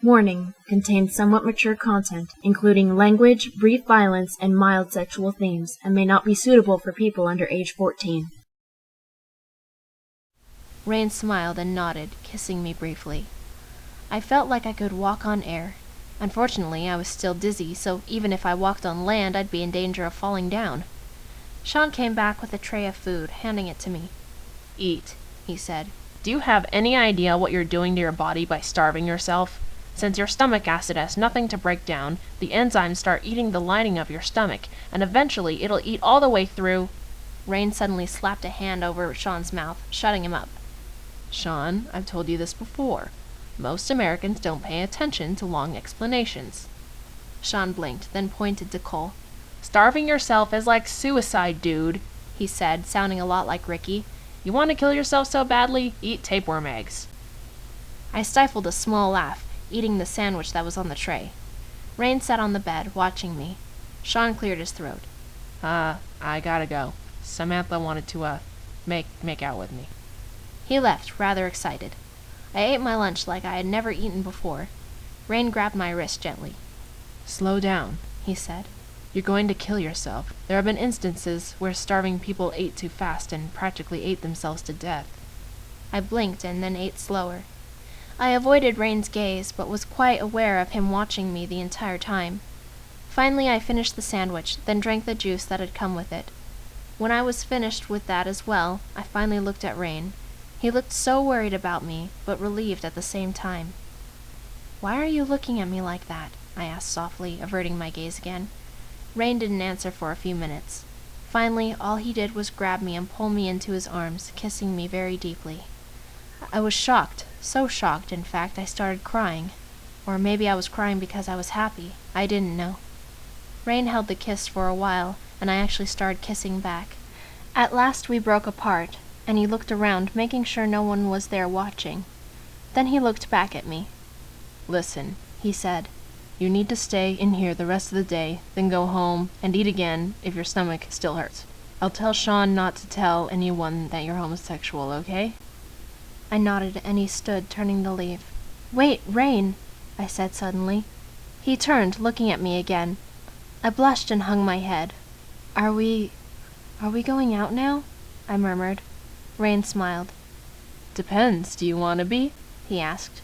Warning: contains somewhat mature content, including language, brief violence, and mild sexual themes, and may not be suitable for people under age 14. Rain smiled and nodded, kissing me briefly. I felt like I could walk on air. Unfortunately, I was still dizzy, so even if I walked on land, I'd be in danger of falling down. Sean came back with a tray of food, handing it to me. "Eat," he said. "Do you have any idea what you're doing to your body by starving yourself? Since your stomach acid has nothing to break down, the enzymes start eating the lining of your stomach, and eventually it'll eat all the way through." Rain suddenly slapped a hand over Sean's mouth, shutting him up. "Sean, I've told you this before. Most Americans don't pay attention to long explanations." Sean blinked, then pointed to Cole. "Starving yourself is like suicide, dude," he said, sounding a lot like Ricky. "You want to kill yourself so badly? Eat tapeworm eggs." I stifled a small laugh, eating the sandwich that was on the tray. Rain sat on the bed, watching me. Sean cleared his throat. I gotta go. Samantha wanted to, make out with me." He left, rather excited. I ate my lunch like I had never eaten before. Rain grabbed my wrist gently. "Slow down," he said. "You're going to kill yourself. There have been instances where starving people ate too fast and practically ate themselves to death." I blinked and then ate slower. I avoided Rain's gaze, but was quite aware of him watching me the entire time. Finally, I finished the sandwich, then drank the juice that had come with it. When I was finished with that as well, I finally looked at Rain. He looked so worried about me, but relieved at the same time. "Why are you looking at me like that?" I asked softly, averting my gaze again. Rain didn't answer for a few minutes. Finally, all he did was grab me and pull me into his arms, kissing me very deeply. I was shocked, so shocked, in fact, I started crying. Or maybe I was crying because I was happy. I didn't know. Rain held the kiss for a while, and I actually started kissing back. At last we broke apart, and he looked around, making sure no one was there watching. Then he looked back at me. "Listen," he said. "You need to stay in here the rest of the day, then go home and eat again if your stomach still hurts. I'll tell Sean not to tell anyone that you're homosexual, okay?" I nodded, and he stood, turning to leave. "Wait, Rain!" I said suddenly. He turned, looking at me again. I blushed and hung my head. Are we going out now?" I murmured. Rain smiled. "Depends. Do you want to be?" he asked.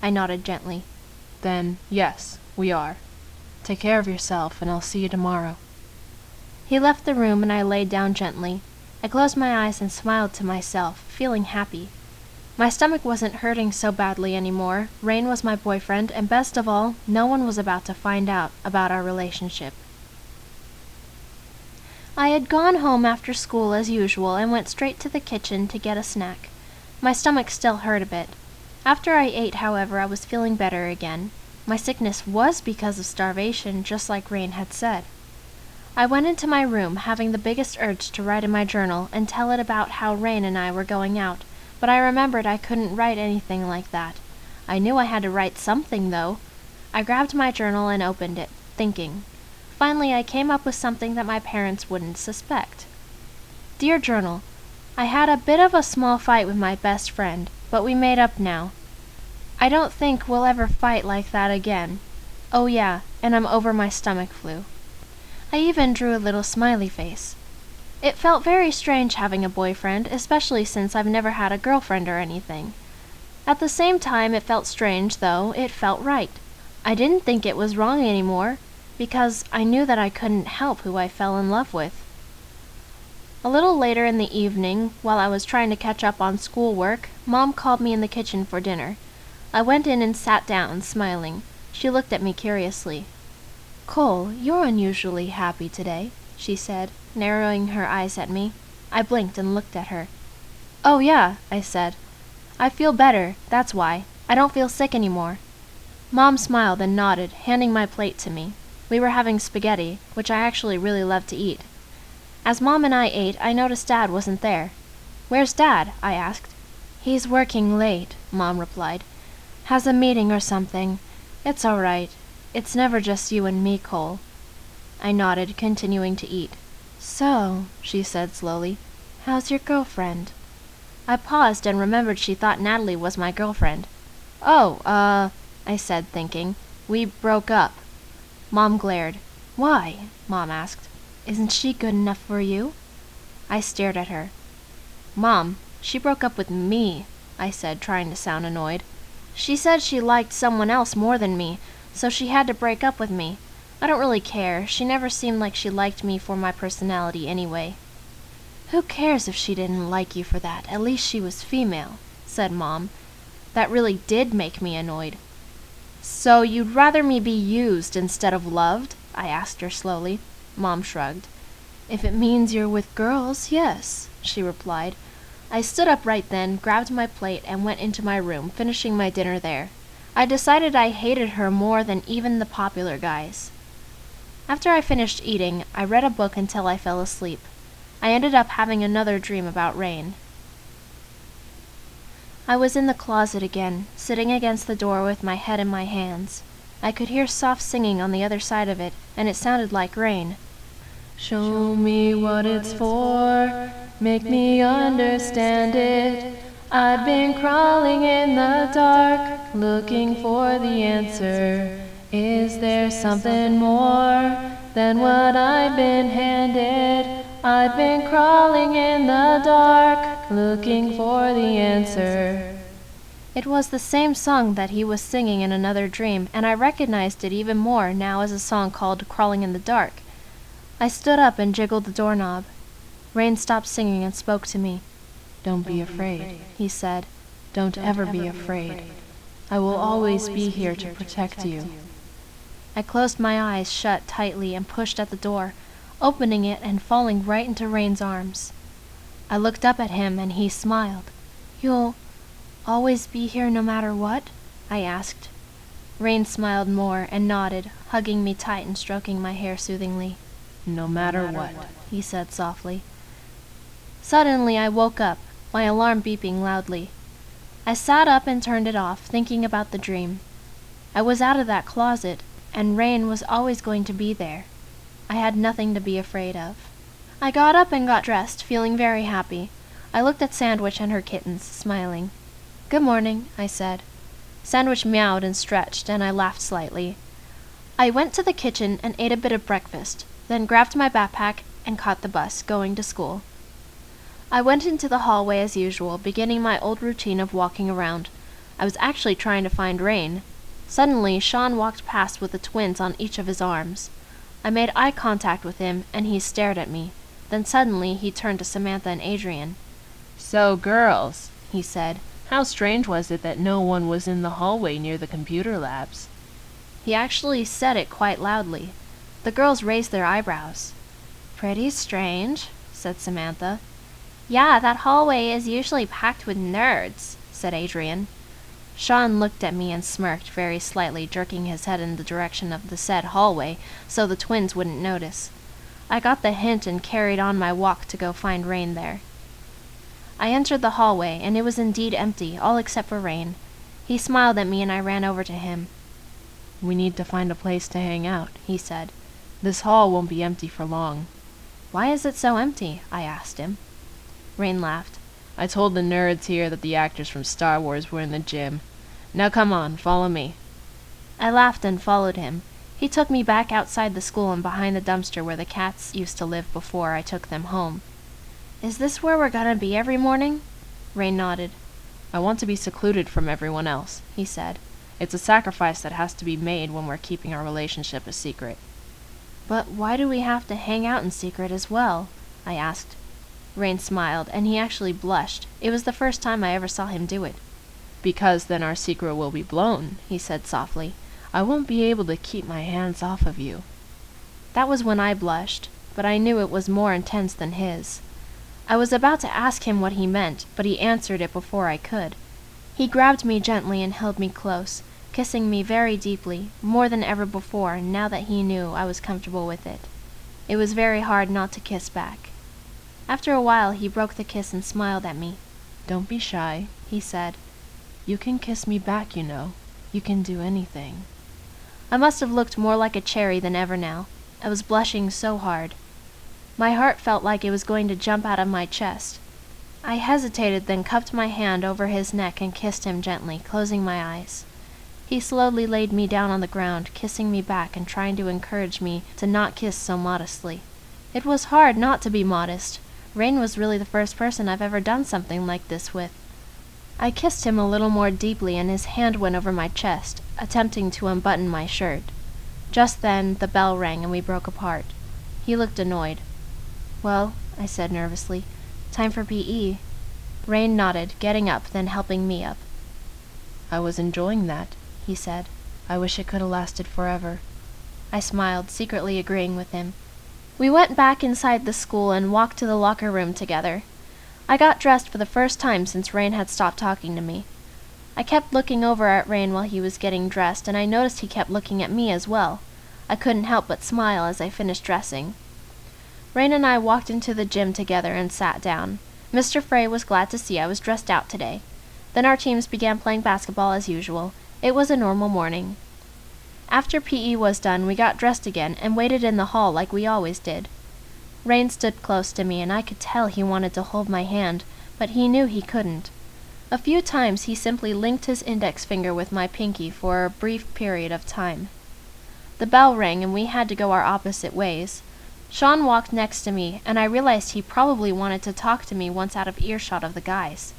I nodded gently. "Then, yes, we are. Take care of yourself, and I'll see you tomorrow." He left the room, and I laid down gently. I closed my eyes and smiled to myself, feeling happy. My stomach wasn't hurting so badly anymore. Rain was my boyfriend, and best of all, no one was about to find out about our relationship. I had gone home after school as usual and went straight to the kitchen to get a snack. My stomach still hurt a bit. After I ate, however, I was feeling better again. My sickness was because of starvation, just like Rain had said. I went into my room, having the biggest urge to write in my journal and tell it about how Rain and I were going out, but I remembered I couldn't write anything like that. I knew I had to write something, though. I grabbed my journal and opened it, thinking. Finally, I came up with something that my parents wouldn't suspect. Dear Journal, I had a bit of a small fight with my best friend, but we made up now. I don't think we'll ever fight like that again. Oh yeah, and I'm over my stomach flu. I even drew a little smiley face. It felt very strange having a boyfriend, especially since I've never had a girlfriend or anything. At the same time it felt strange, though it felt right. I didn't think it was wrong anymore, because I knew that I couldn't help who I fell in love with. A little later in the evening, while I was trying to catch up on schoolwork, Mom called me in the kitchen for dinner. I went in and sat down, smiling. She looked at me curiously. "Cole, you're unusually happy today," she said, narrowing her eyes at me. I blinked and looked at her. "Oh yeah," I said. "I feel better, that's why. I don't feel sick anymore." Mom smiled and nodded, handing my plate to me. We were having spaghetti, which I actually really love to eat. As Mom and I ate, I noticed Dad wasn't there. "Where's Dad?" I asked. "He's working late," Mom replied. "Has a meeting or something. It's all right. It's never just you and me, Cole." I nodded, continuing to eat. "So," she said slowly, "how's your girlfriend?" I paused and remembered she thought Natalie was my girlfriend. I said, thinking. We broke up. Mom glared. Why? Mom asked. Isn't she good enough for you? I stared at her. Mom, she broke up with me, I said, trying to sound annoyed. She said she liked someone else more than me, so she had to break up with me. I don't really care. She never seemed like she liked me for my personality anyway. Who cares if she didn't like you for that? At least she was female, said Mom. That really did make me annoyed. So you'd rather me be used instead of loved? I asked her slowly. Mom shrugged. If it means you're with girls, yes, she replied. I stood up right then, grabbed my plate, and went into my room, finishing my dinner there. I decided I hated her more than even the popular guys. After I finished eating, I read a book until I fell asleep. I ended up having another dream about rain. I was in the closet again, sitting against the door with my head in my hands. I could hear soft singing on the other side of it, and it sounded like rain. Show me what it's for, make me understand it. I've been crawling in the dark, looking for the answer. Is there something more than what I've been handed? I've been crawling in the dark, looking for the answer. It was the same song that he was singing in another dream, and I recognized it even more now as a song called Crawling in the Dark. I stood up and jiggled the doorknob. Rain stopped singing and spoke to me. Don't be afraid, he said. Don't ever be afraid. I will always be here to protect you. I closed my eyes shut tightly and pushed at the door, opening it and falling right into Rain's arms. I looked up at him and he smiled. You'll always be here no matter what? I asked. Rain smiled more and nodded, hugging me tight and stroking my hair soothingly. No matter what, he said softly. Suddenly I woke up, my alarm beeping loudly. I sat up and turned it off, thinking about the dream. I was out of that closet, and Rain was always going to be there. I had nothing to be afraid of. I got up and got dressed, feeling very happy. I looked at Sandwich and her kittens, smiling. Good morning, I said. Sandwich meowed and stretched, and I laughed slightly. I went to the kitchen and ate a bit of breakfast, then grabbed my backpack and caught the bus, going to school. I went into the hallway as usual, beginning my old routine of walking around. I was actually trying to find Rain. Suddenly, Sean walked past with the twins on each of his arms. I made eye contact with him, and he stared at me. Then suddenly, he turned to Samantha and Adrian. So, girls, he said. How strange was it that no one was in the hallway near the computer labs? He actually said it quite loudly. The girls raised their eyebrows. Pretty strange, said Samantha. Yeah, that hallway is usually packed with nerds, said Adrian. Sean looked at me and smirked very slightly, jerking his head in the direction of the said hallway so the twins wouldn't notice. I got the hint and carried on my walk to go find Rain there. I entered the hallway, and it was indeed empty, all except for Rain. He smiled at me and I ran over to him. We need to find a place to hang out, he said. This hall won't be empty for long. Why is it so empty? I asked him. Rain laughed. I told the nerds here that the actors from Star Wars were in the gym. Now come on, follow me. I laughed and followed him. He took me back outside the school and behind the dumpster where the cats used to live before I took them home. Is this where we're gonna be every morning? Rain nodded. I want to be secluded from everyone else, he said. It's a sacrifice that has to be made when we're keeping our relationship a secret. But why do we have to hang out in secret as well? I asked. Rain smiled, and he actually blushed. It was the first time I ever saw him do it. Because then our secret will be blown, he said softly. I won't be able to keep my hands off of you. That was when I blushed, but I knew it was more intense than his. I was about to ask him what he meant, but he answered it before I could. He grabbed me gently and held me close, kissing me very deeply, more than ever before, now that he knew I was comfortable with it. It was very hard not to kiss back. After a while, he broke the kiss and smiled at me. Don't be shy, he said. You can kiss me back, you know. You can do anything. I must have looked more like a cherry than ever now. I was blushing so hard. My heart felt like it was going to jump out of my chest. I hesitated, then cupped my hand over his neck and kissed him gently, closing my eyes. He slowly laid me down on the ground, kissing me back and trying to encourage me to not kiss so modestly. It was hard not to be modest. Rain was really the first person I've ever done something like this with. I kissed him a little more deeply and his hand went over my chest, attempting to unbutton my shirt. Just then, the bell rang and we broke apart. He looked annoyed. "Well," I said nervously, "time for PE." Rain nodded, getting up, then helping me up. "I was enjoying that," he said. "I wish it could have lasted forever." I smiled, secretly agreeing with him. We went back inside the school and walked to the locker room together. I got dressed for the first time since Rain had stopped talking to me. I kept looking over at Rain while he was getting dressed, and I noticed he kept looking at me as well. I couldn't help but smile as I finished dressing. Rain and I walked into the gym together and sat down. Mr. Frey was glad to see I was dressed out today. Then our teams began playing basketball as usual. It was a normal morning. After PE was done, we got dressed again and waited in the hall like we always did. Rain stood close to me and I could tell he wanted to hold my hand, but he knew he couldn't. A few times he simply linked his index finger with my pinky for a brief period of time. The bell rang and we had to go our opposite ways. Sean walked next to me and I realized he probably wanted to talk to me once out of earshot of the guys.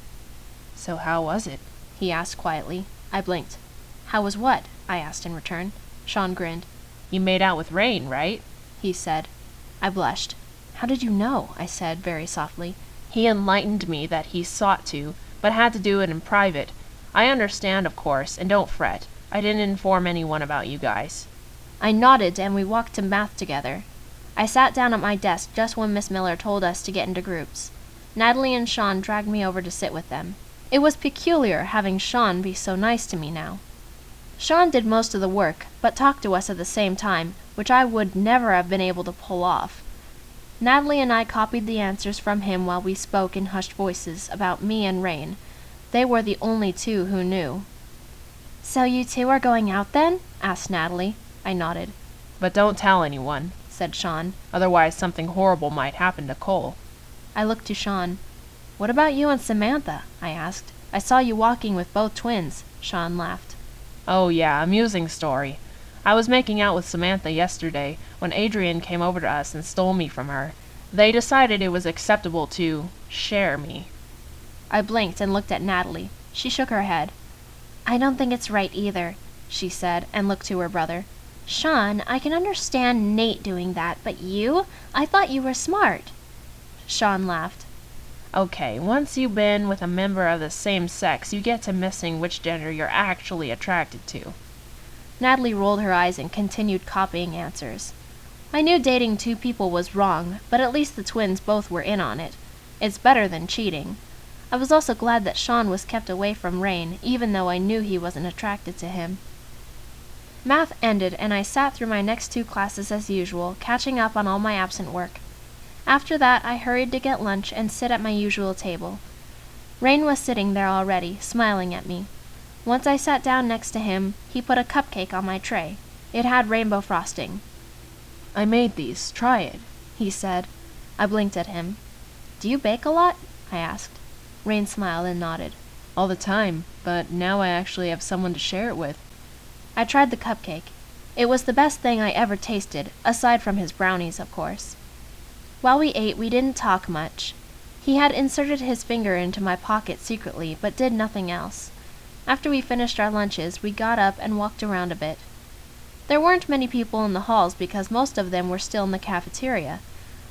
"So how was it?" he asked quietly. I blinked. "How was what?" I asked in return. Sean grinned. "You made out with Rain, right?" he said. I blushed. "How did you know?" I said very softly. "He enlightened me that he sought to, but had to do it in private. I understand, of course, and don't fret. I didn't inform anyone about you guys." I nodded and we walked to math together. I sat down at my desk just when Miss Miller told us to get into groups. Natalie and Sean dragged me over to sit with them. It was peculiar having Sean be so nice to me now. Sean did most of the work, but talked to us at the same time, which I would never have been able to pull off. Natalie and I copied the answers from him while we spoke in hushed voices about me and Rain. They were the only two who knew. "So you two are going out then?" asked Natalie. I nodded. "But don't tell anyone," said Sean. "Otherwise something horrible might happen to Cole." I looked to Sean. "What about you and Samantha?" I asked. "I saw you walking with both twins." Sean laughed. "Oh yeah, amusing story. I was making out with Samantha yesterday when Adrian came over to us and stole me from her. They decided it was acceptable to share me." I blinked and looked at Natalie. She shook her head. "I don't think it's right either," she said, and looked to her brother. "Sean, I can understand Nate doing that, but you? I thought you were smart." Sean laughed. "Okay, once you've been with a member of the same sex, you get to missing which gender you're actually attracted to." Natalie rolled her eyes and continued copying answers. I knew dating two people was wrong, but at least the twins both were in on it. It's better than cheating. I was also glad that Sean was kept away from Rain, even though I knew he wasn't attracted to him. Math ended and I sat through my next two classes as usual, catching up on all my absent work. After that, I hurried to get lunch and sit at my usual table. Rain was sitting there already, smiling at me. Once I sat down next to him, he put a cupcake on my tray. It had rainbow frosting. "I made these. Try it," he said. I blinked at him. "Do you bake a lot?" I asked. Rain smiled and nodded. "All the time, but now I actually have someone to share it with." I tried the cupcake. It was the best thing I ever tasted, aside from his brownies, of course. While we ate, we didn't talk much. He had inserted his finger into my pocket secretly, but did nothing else. After we finished our lunches, we got up and walked around a bit. There weren't many people in the halls because most of them were still in the cafeteria.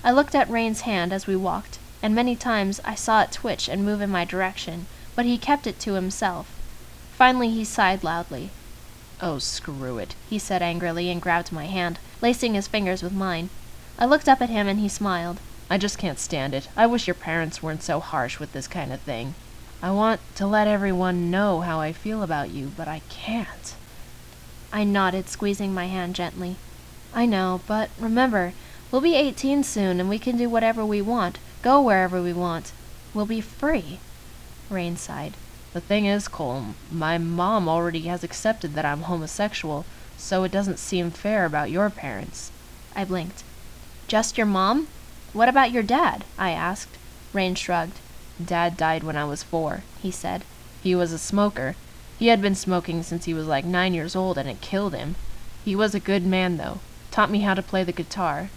I looked at Rain's hand as we walked, and many times I saw it twitch and move in my direction, but he kept it to himself. Finally he sighed loudly. "Oh, screw it," he said angrily and grabbed my hand, lacing his fingers with mine. I looked up at him and he smiled. "I just can't stand it. I wish your parents weren't so harsh with this kind of thing. I want to let everyone know how I feel about you, but I can't." I nodded, squeezing my hand gently. "I know, but remember, we'll be 18 soon and we can do whatever we want, go wherever we want. We'll be free." Rain sighed. "The thing is, Cole, my mom already has accepted that I'm homosexual, so it doesn't seem fair about your parents." I blinked. "Just your mom? What about your dad?" I asked. Rain shrugged. "Dad died when I was 4, he said. He was a smoker. He had been smoking since he was like 9 years old, and it killed him. He was a good man, though. Taught me how to play the guitar.